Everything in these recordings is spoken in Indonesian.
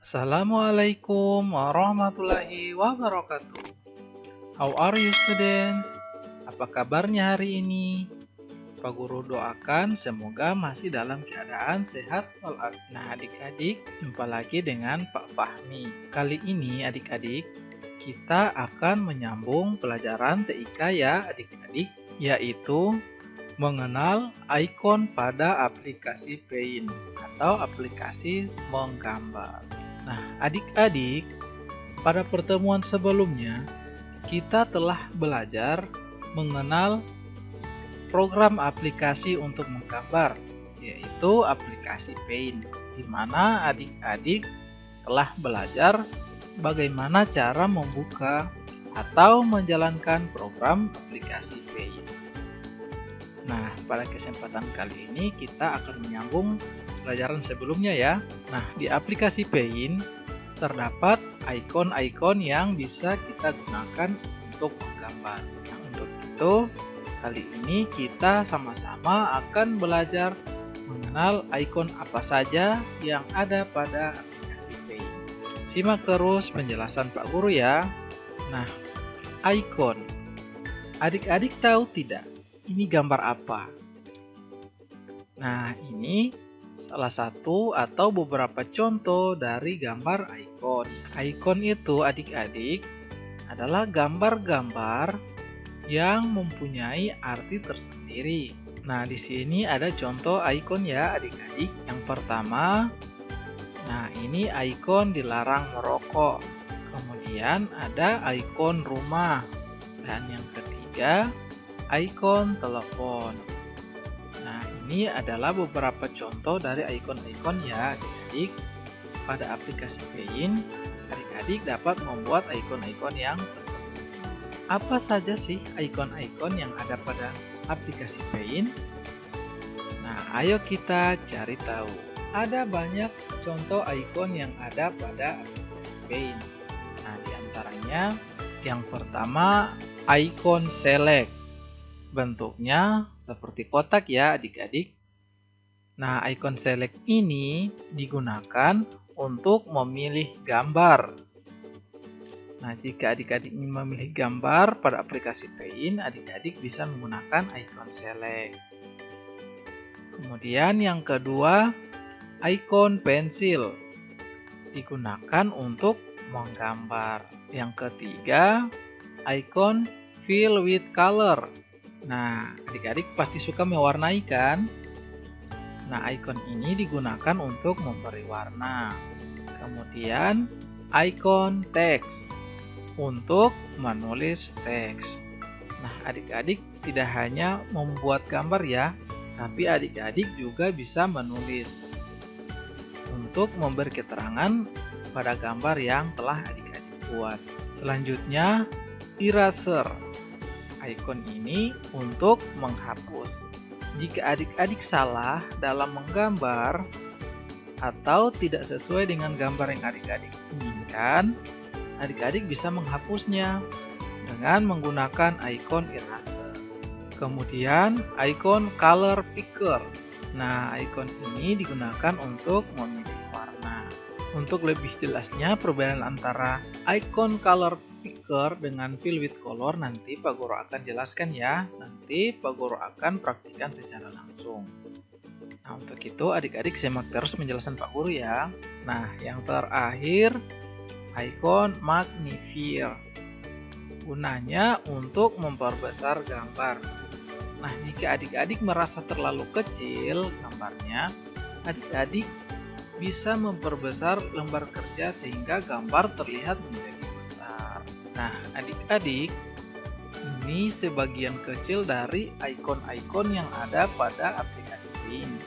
Assalamualaikum warahmatullahi wabarakatuh. How are you students? Apa kabarnya hari ini? Pak Guru doakan semoga masih dalam keadaan sehat walafiat. Nah adik-adik, jumpa lagi dengan Pak Fahmi. Kali ini adik-adik, kita akan menyambung pelajaran TIK ya adik-adik, yaitu mengenal ikon pada aplikasi Paint atau aplikasi menggambar. Nah, adik-adik, pada pertemuan sebelumnya kita telah belajar mengenal program aplikasi untuk menggambar, yaitu aplikasi Paint, di mana adik-adik telah belajar bagaimana cara membuka atau menjalankan program aplikasi Paint. Nah, pada kesempatan kali ini kita akan menyambung pelajaran sebelumnya ya. Nah, di aplikasi Paint terdapat ikon-ikon yang bisa kita gunakan untuk menggambar. Nah, untuk itu kali ini kita sama-sama akan belajar mengenal ikon apa saja yang ada pada aplikasi Paint. Simak terus penjelasan Pak Guru ya. Nah, ikon. Adik-adik tahu tidak? Ini gambar apa? Nah, ini salah satu atau beberapa contoh dari gambar ikon. Ikon itu adik-adik adalah gambar-gambar yang mempunyai arti tersendiri. Nah, di sini ada contoh ikon ya adik-adik. Yang pertama, nah ini ikon dilarang merokok. Kemudian ada ikon rumah. Dan yang ketiga, ikon telepon. Nah, ini adalah beberapa contoh dari ikon-ikon ya adik-adik. Pada aplikasi Paint, adik-adik dapat membuat ikon-ikon yang seperti ini. Apa saja sih ikon-ikon yang ada pada aplikasi Paint? Nah, ayo kita cari tahu. Ada banyak contoh ikon yang ada pada aplikasi Paint. Nah, diantaranya yang pertama ikon select. Bentuknya seperti kotak ya adik-adik. Nah, ikon select ini digunakan untuk memilih gambar. Nah, jika adik-adik ingin memilih gambar pada aplikasi Paint, adik-adik bisa menggunakan ikon select. Kemudian yang kedua, ikon pensil. Digunakan untuk menggambar. Yang ketiga, ikon fill with color. Nah, adik-adik pasti suka mewarnai kan? Nah, ikon ini digunakan untuk memberi warna. Kemudian, ikon teks untuk menulis teks. Nah, adik-adik tidak hanya membuat gambar ya, tapi adik-adik juga bisa menulis untuk memberi keterangan pada gambar yang telah adik-adik buat. Selanjutnya, eraser. Ikon ini untuk menghapus. Jika adik-adik salah dalam menggambar atau tidak sesuai dengan gambar yang adik-adik inginkan, adik-adik bisa menghapusnya dengan menggunakan ikon eraser. Kemudian ikon color picker. Nah, ikon ini digunakan untuk memilih warna. Untuk lebih jelasnya perbedaan antara ikon color picker dengan fill with color nanti Pak Guru akan jelaskan ya. Nanti Pak Guru akan praktikkan secara langsung. Nah, untuk itu adik-adik simak terus penjelasan Pak Guru ya. Nah, yang terakhir ikon magnifier. Gunanya untuk memperbesar gambar. Nah, jika adik-adik merasa terlalu kecil gambarnya, adik-adik bisa memperbesar lembar kerja sehingga gambar terlihat menjadi besar. Nah, adik-adik, ini sebagian kecil dari ikon-ikon yang ada pada aplikasi Paint.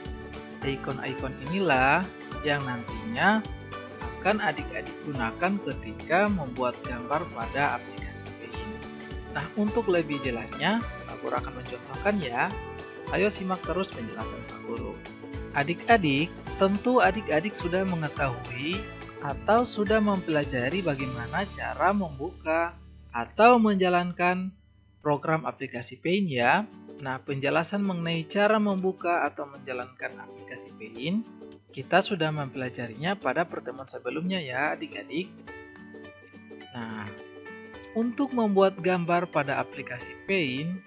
Ikon-ikon inilah yang nantinya akan adik-adik gunakan ketika membuat gambar pada aplikasi Paint. Nah, untuk lebih jelasnya, Pak Guru akan mencontohkan ya. Ayo simak terus penjelasan Pak Guru. Adik-adik, tentu adik-adik sudah mengetahui atau sudah mempelajari bagaimana cara membuka atau menjalankan program aplikasi Paint ya. Nah, penjelasan mengenai cara membuka atau menjalankan aplikasi Paint, kita sudah mempelajarinya pada pertemuan sebelumnya ya adik-adik. Nah, untuk membuat gambar pada aplikasi Paint,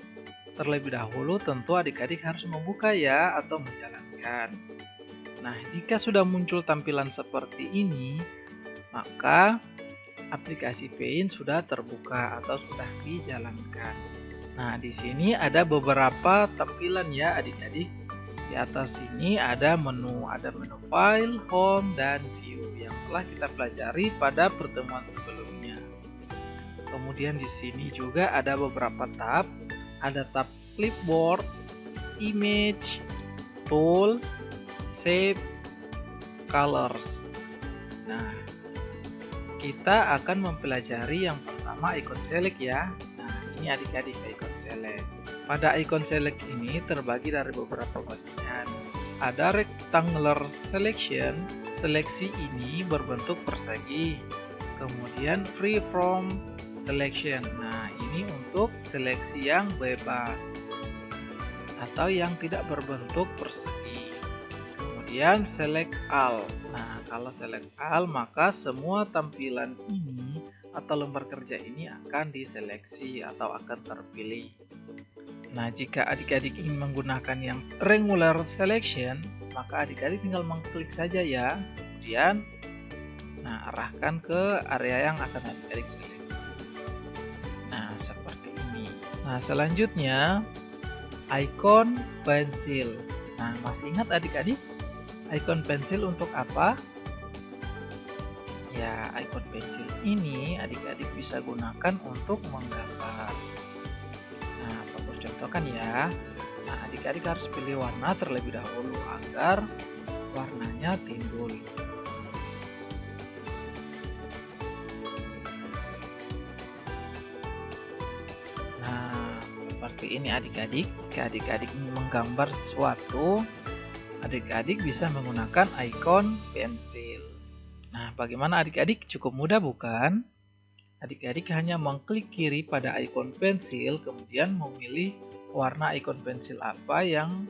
terlebih dahulu tentu adik-adik harus membuka ya atau menjalankan. Nah, jika sudah muncul tampilan seperti ini, maka aplikasi Paint sudah terbuka atau sudah dijalankan. Nah, di sini ada beberapa tampilan ya adik-adik. Di atas sini ada menu File, Home, dan View yang telah kita pelajari pada pertemuan sebelumnya. Kemudian di sini juga ada beberapa tab. Ada tab Clipboard, Image, Tools, Shape, Colors. Nah, kita akan mempelajari yang pertama icon select ya. Nah, ini adik-adik icon select. Pada icon select ini terbagi dari beberapa bagian. Ada rectangular selection, seleksi ini berbentuk persegi. Kemudian freeform selection. Nah, ini untuk seleksi yang bebas atau yang tidak berbentuk persegi. Kemudian select all. Nah, kalau select all maka semua tampilan ini atau lembar kerja ini akan diseleksi atau akan terpilih. Nah, jika adik-adik ingin menggunakan yang rectangular selection, maka adik-adik tinggal mengklik saja ya. Kemudian, arahkan ke area yang akan adik-adik seleksi. Nah, seperti ini. Nah, selanjutnya, icon pensil. Nah, masih ingat adik-adik? Icon pensil untuk apa? Ya, icon pensil ini adik-adik bisa gunakan untuk menggambar. Nah, Bapak contohkan ya. Nah, adik-adik harus pilih warna terlebih dahulu agar warnanya timbul. Nah, seperti ini adik-adik. Jika adik-adik ingin menggambar sesuatu, adik-adik bisa menggunakan icon pensil. Nah, bagaimana adik-adik? Cukup mudah bukan? Adik-adik hanya mengklik kiri pada icon pensil, kemudian memilih warna icon pensil apa yang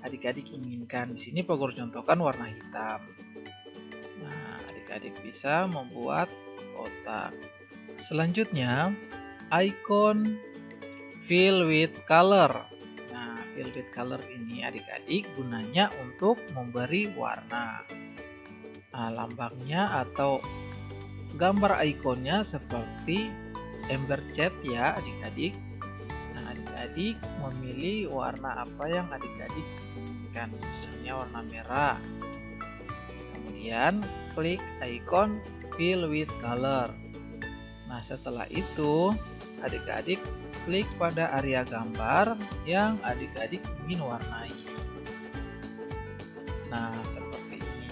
adik-adik inginkan. Di sini Pak Guru contohkan warna hitam. Nah, adik-adik bisa membuat kotak. Selanjutnya, icon fill with color. Nah, fill with color ini adik-adik gunanya untuk memberi warna. Nah, lambangnya atau gambar ikonnya seperti ember cat ya adik-adik. Nah, adik-adik memilih warna apa yang adik-adik inginkan, misalnya warna merah. Kemudian klik icon fill with color. Nah, setelah itu adik-adik klik pada area gambar yang adik-adik ingin warnai. Nah, seperti ini.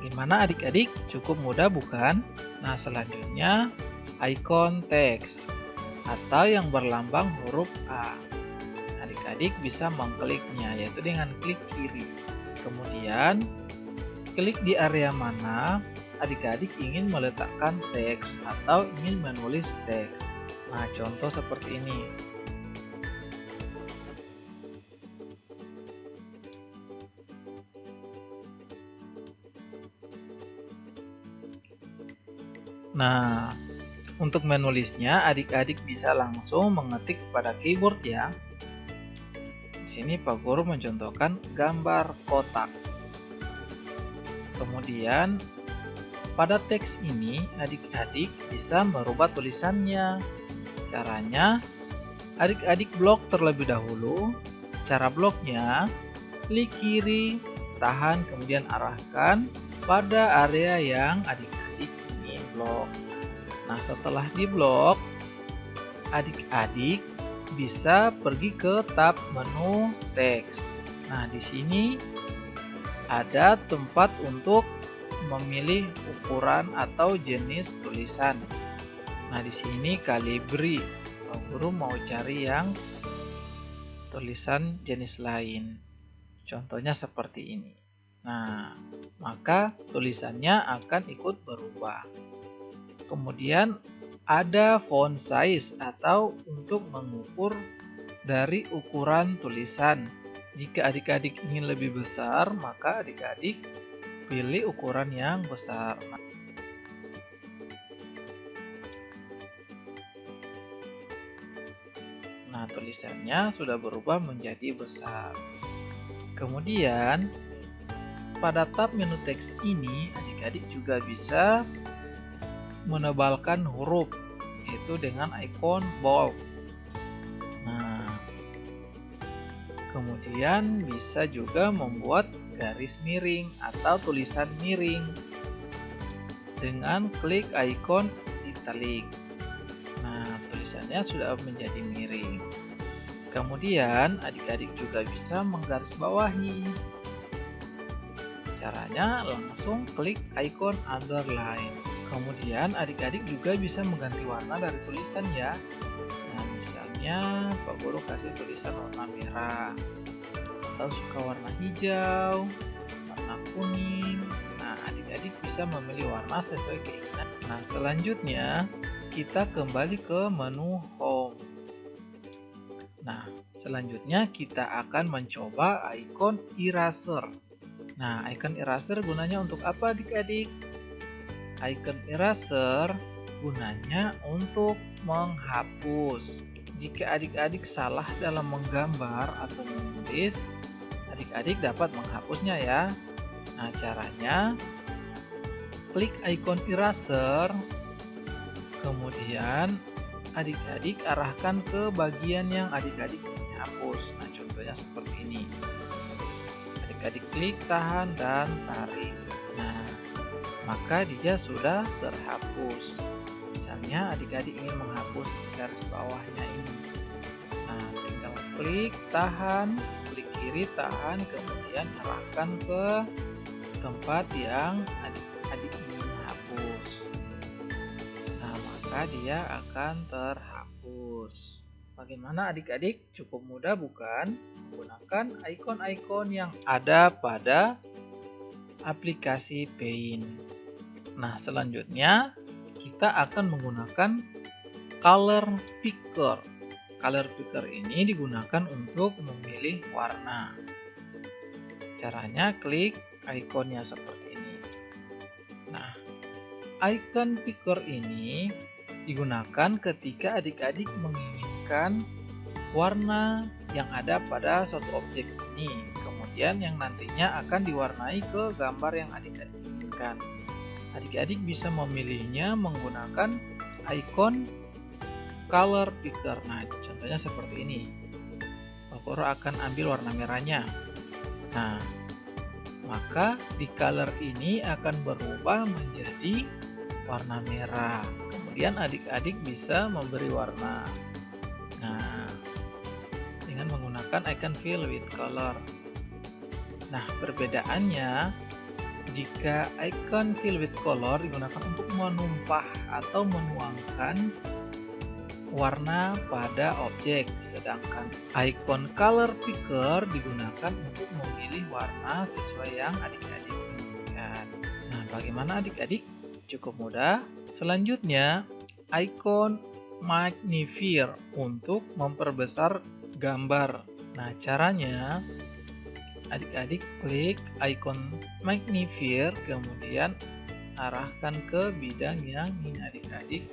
Bagaimana adik-adik? Cukup mudah bukan? Nah, selanjutnya icon text atau yang berlambang huruf A. Adik-adik bisa mengkliknya yaitu dengan klik kiri. Kemudian klik di area mana adik-adik ingin meletakkan teks atau ingin menulis teks. Nah, contoh seperti ini. Nah, untuk menulisnya adik-adik bisa langsung mengetik pada keyboard ya. Di sini Pak Guru mencontohkan gambar kotak. Kemudian pada teks ini adik-adik bisa merubah tulisannya. Caranya, adik-adik blok terlebih dahulu. Cara bloknya, klik kiri, tahan, kemudian arahkan pada area yang adik-adik ingin blok. Nah, setelah diblok, adik-adik bisa pergi ke tab menu teks. Nah, di sini ada tempat untuk memilih ukuran atau jenis tulisan. Nah, di sini kalibri. Pak Guru mau cari yang tulisan jenis lain. Contohnya seperti ini. Nah, maka tulisannya akan ikut berubah. Kemudian ada font size atau untuk mengukur dari ukuran tulisan. Jika adik-adik ingin lebih besar, maka adik-adik pilih ukuran yang besar. Nah, tulisannya sudah berubah menjadi besar. Kemudian, pada tab menu teks ini, adik-adik juga bisa menebalkan huruf, yaitu dengan ikon bold. Nah, kemudian bisa juga membuat garis miring atau tulisan miring dengan klik ikon italic. Nah, tulisannya sudah menjadi miring. Kemudian adik-adik juga bisa menggarisbawahi. Caranya langsung klik ikon underline. Kemudian adik-adik juga bisa mengganti warna dari tulisan ya. Nah, misalnya Pak Guru kasih tulisan warna merah, atau suka warna hijau, warna kuning. Nah, adik-adik bisa memilih warna sesuai keinginan. Nah, selanjutnya kita kembali ke menu home. Nah, selanjutnya kita akan mencoba ikon eraser. Nah, ikon eraser gunanya untuk apa adik-adik? Icon eraser gunanya untuk menghapus. Jika adik-adik salah dalam menggambar atau menulis, adik-adik dapat menghapusnya ya. Nah, caranya klik icon eraser, kemudian adik-adik arahkan ke bagian yang adik-adik ingin hapus. Nah, contohnya seperti ini. Adik-adik klik, tahan, dan tarik. Nah, maka dia sudah terhapus. Misalnya adik-adik ingin menghapus garis bawahnya ini. Nah, tinggal klik, tahan, klik kiri, tahan, kemudian arahkan ke tempat yang adik-adik ingin hapus. Nah, maka dia akan terhapus. Bagaimana adik-adik? Cukup mudah bukan? Menggunakan ikon-ikon yang ada pada aplikasi Paint. Nah, selanjutnya kita akan menggunakan color picker. Color picker ini digunakan untuk memilih warna. Caranya klik ikonnya seperti ini. Nah, icon picker ini digunakan ketika adik-adik menginginkan warna yang ada pada suatu objek ini, kemudian yang nantinya akan diwarnai ke gambar yang adik-adik inginkan. Adik-adik bisa memilihnya menggunakan ikon color picker. Nah, contohnya seperti ini. Pak Guru akan ambil warna merahnya. Nah, maka di color ini akan berubah menjadi warna merah. Kemudian adik-adik bisa memberi warna. Nah, dengan menggunakan icon fill with color. Nah, perbedaannya jika icon fill with color digunakan untuk menumpah atau menuangkan warna pada objek, sedangkan icon color picker digunakan untuk memilih warna sesuai yang adik-adik inginkan. Nah, bagaimana adik-adik? Cukup mudah. Selanjutnya, icon magnifier untuk memperbesar gambar. Nah, caranya adik-adik klik icon magnifier, kemudian arahkan ke bidang yang ingin adik-adik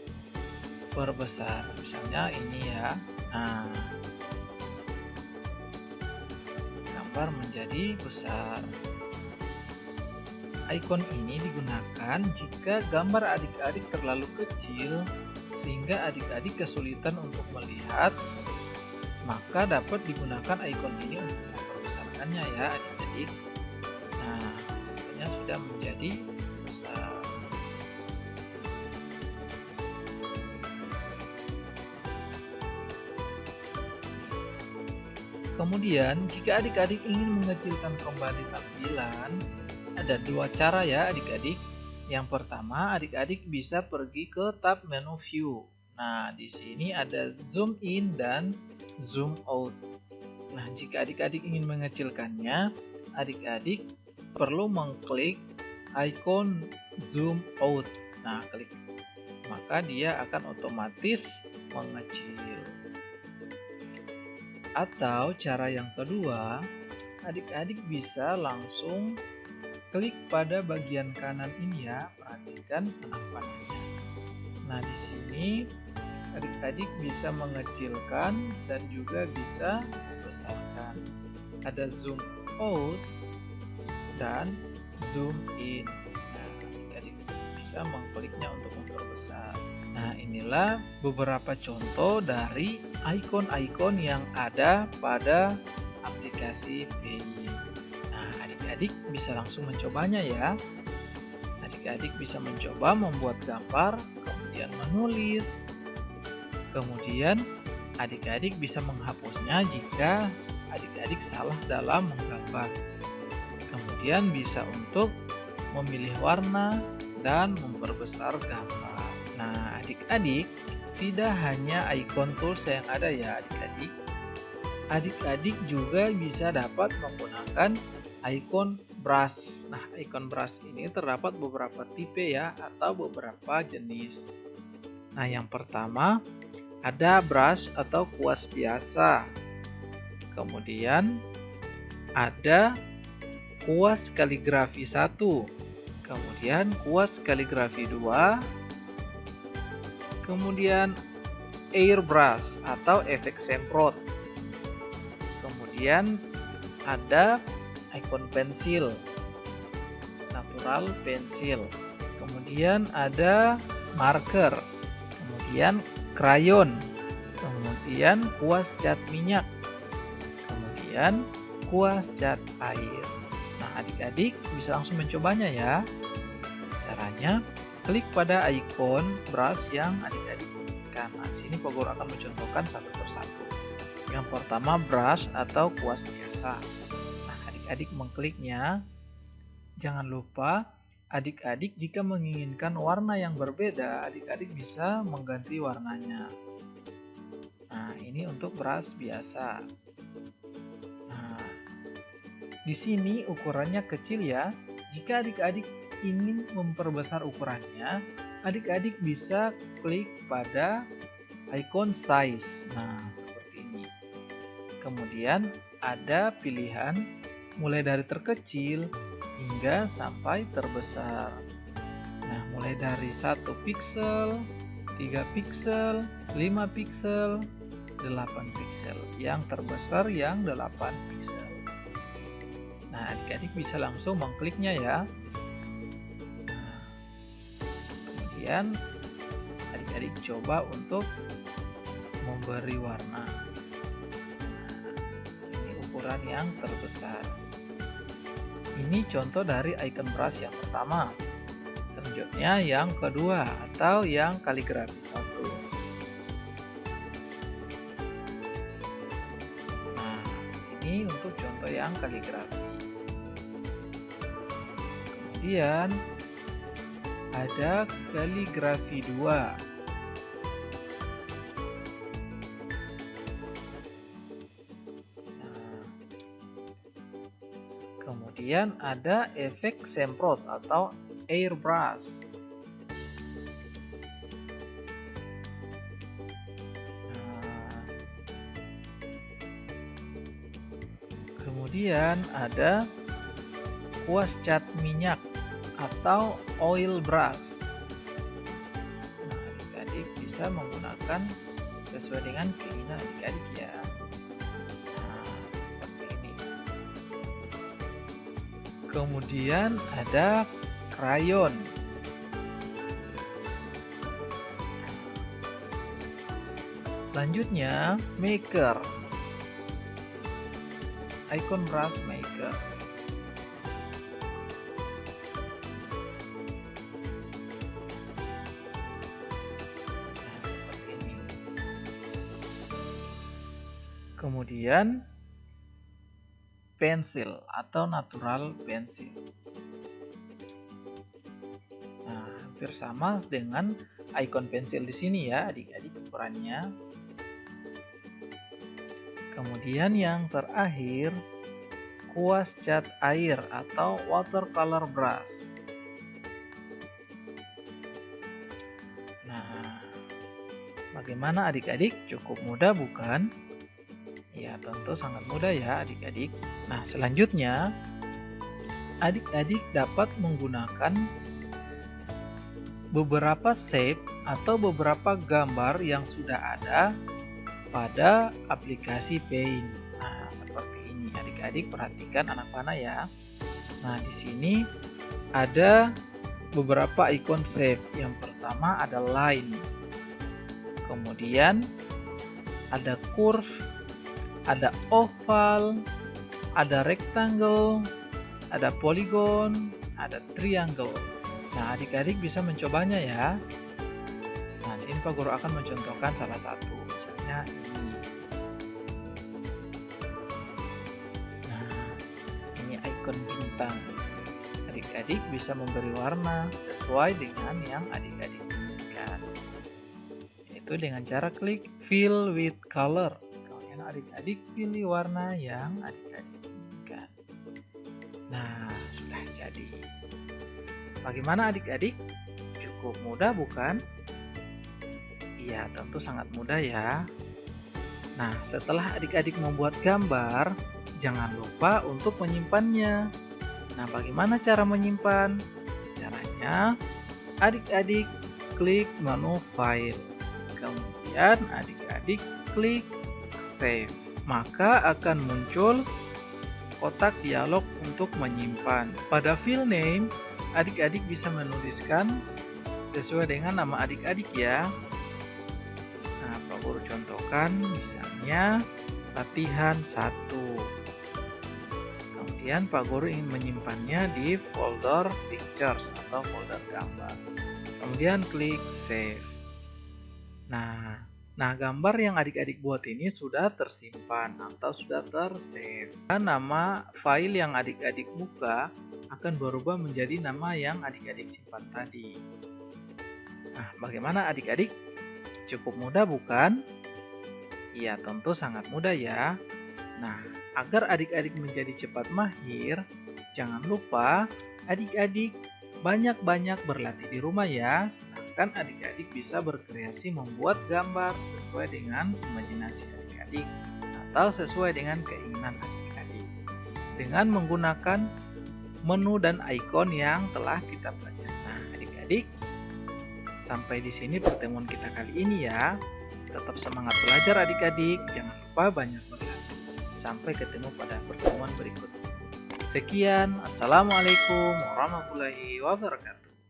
perbesar. Misalnya ini ya. Nah, gambar menjadi besar. Icon ini digunakan jika gambar adik-adik terlalu kecil sehingga adik-adik kesulitan untuk melihat, maka dapat digunakan icon ini untuk membesarkannya ya adik-adik. Nah, ini sudah menjadi besar. Kemudian, jika adik-adik ingin mengecilkan kembali tampilan, ada dua cara ya adik-adik. Yang pertama, adik-adik bisa pergi ke tab menu view. Nah, di sini ada zoom in dan zoom out. Nah, jika adik-adik ingin mengecilkannya, adik-adik perlu mengklik icon zoom out. Nah, klik maka dia akan otomatis mengecil. Atau cara yang kedua, adik-adik bisa langsung klik pada bagian kanan ini ya, perhatikan penampilannya. Nah, di sini adik-adik bisa mengecilkan dan juga bisa membesarkan. Ada zoom out dan zoom in. Nah, adik-adik bisa mengkliknya untuk memperbesar. Nah, inilah beberapa contoh dari ikon-ikon yang ada pada aplikasi Beyin. Nah, adik-adik bisa langsung mencobanya ya. Adik-adik bisa mencoba membuat gambar, kemudian menulis. Kemudian adik-adik bisa menghapusnya jika adik-adik salah dalam menggambar. Kemudian bisa untuk memilih warna dan memperbesar gambar. Nah, adik-adik tidak hanya ikon tools yang ada ya adik-adik. Adik-adik juga bisa dapat menggunakan ikon brush. Nah, ikon brush ini terdapat beberapa tipe ya atau beberapa jenis. Nah, yang pertama ada brush atau kuas biasa. Kemudian ada kuas kaligrafi 1. Kemudian kuas kaligrafi 2. Kemudian airbrush atau efek semprot. Kemudian ada ikon pensil, natural pensil. Kemudian ada marker. Kemudian krayon. Kemudian kuas cat minyak. Kemudian kuas cat air. Nah, adik-adik bisa langsung mencobanya ya. Caranya klik pada ikon brush yang adik-adik inginkan. Nah, sini Pak Guru akan mencontohkan satu persatu. Yang pertama brush atau kuas biasa. Nah, adik-adik mengkliknya. Jangan lupa adik-adik jika menginginkan warna yang berbeda, adik-adik bisa mengganti warnanya. Nah, ini untuk brush biasa. Nah, di sini ukurannya kecil ya. Jika adik-adik ingin memperbesar ukurannya, adik-adik bisa klik pada ikon size. Nah, seperti ini. Kemudian ada pilihan mulai dari terkecil hingga sampai terbesar. Nah, mulai dari 1 pixel, 3 pixel, 5 pixel, 8 pixel. Yang terbesar yang 8 pixel. Nah, adik-adik bisa langsung mengkliknya ya. Kemudian adik-adik coba untuk memberi warna. Ini ukuran yang terbesar. Ini contoh dari icon brush yang pertama. Selanjutnya yang kedua atau yang kaligrafi 1. Nah, ini untuk contoh yang kaligrafi. Kemudian ada kaligrafi 2. Kemudian ada efek semprot atau airbrush. Kemudian ada kuas cat minyak atau oil brush. Nah, adik-adik bisa menggunakan sesuai dengan keinginan adik-adik ya. Nah, seperti ini. Kemudian ada krayon. Selanjutnya maker. Icon brush maker. Kemudian pensil atau natural pensil. Nah, hampir sama dengan icon pensil di sini ya, adik-adik ukurannya. Kemudian yang terakhir, kuas cat air atau watercolor brush. Nah, bagaimana adik-adik? Cukup mudah bukan? Ya, tentu sangat mudah ya adik-adik. Nah, selanjutnya adik-adik dapat menggunakan beberapa shape atau beberapa gambar yang sudah ada pada aplikasi Paint. Nah, seperti ini. Adik-adik perhatikan anak panah ya. Nah, di sini ada beberapa ikon shape. Yang pertama ada line. Kemudian ada curve, ada oval, ada rectangle, ada polygon, ada triangle. Nah, adik-adik bisa mencobanya ya. Nah, sini Pak Guru akan mencontohkan salah satu. Misalnya ini. Nah, ini ikon bintang. Adik-adik bisa memberi warna sesuai dengan yang adik-adik inginkan. Yaitu dengan cara klik fill with color. Kemudian adik-adik pilih warna yang adik-adik inginkan. Nah, sudah jadi. Bagaimana adik-adik? Cukup mudah bukan? Iya, tentu sangat mudah ya. Nah, setelah adik-adik membuat gambar, jangan lupa untuk menyimpannya. Nah, bagaimana cara menyimpan? Caranya, adik-adik klik menu file. Kemudian adik-adik klik save. Maka akan muncul kotak dialog untuk menyimpan. Pada file name, adik-adik bisa menuliskan sesuai dengan nama adik-adik ya. Nah, Pak Guru contohkan misalnya latihan 1. Kemudian Pak Guru ingin menyimpannya di folder pictures atau folder gambar. Kemudian klik save. Nah, gambar yang adik-adik buat ini sudah tersimpan atau sudah tersave. Dan nama file yang adik-adik buka akan berubah menjadi nama yang adik-adik simpan tadi. Nah, bagaimana adik-adik? Cukup mudah bukan? Iya, tentu sangat mudah ya. Nah, agar adik-adik menjadi cepat mahir, jangan lupa adik-adik banyak-banyak berlatih di rumah ya. Sedangkan adik-adik bisa berkreasi membuat gambar sesuai dengan imajinasi adik-adik atau sesuai dengan keinginan adik-adik dengan menggunakan menu dan ikon yang telah kita pelajari. Nah, adik-adik, sampai di sini pertemuan kita kali ini ya. Tetap semangat belajar adik-adik, jangan lupa banyak berlatih. Sampai ketemu pada pertemuan berikutnya. Sekian, Assalamualaikum warahmatullahi wabarakatuh.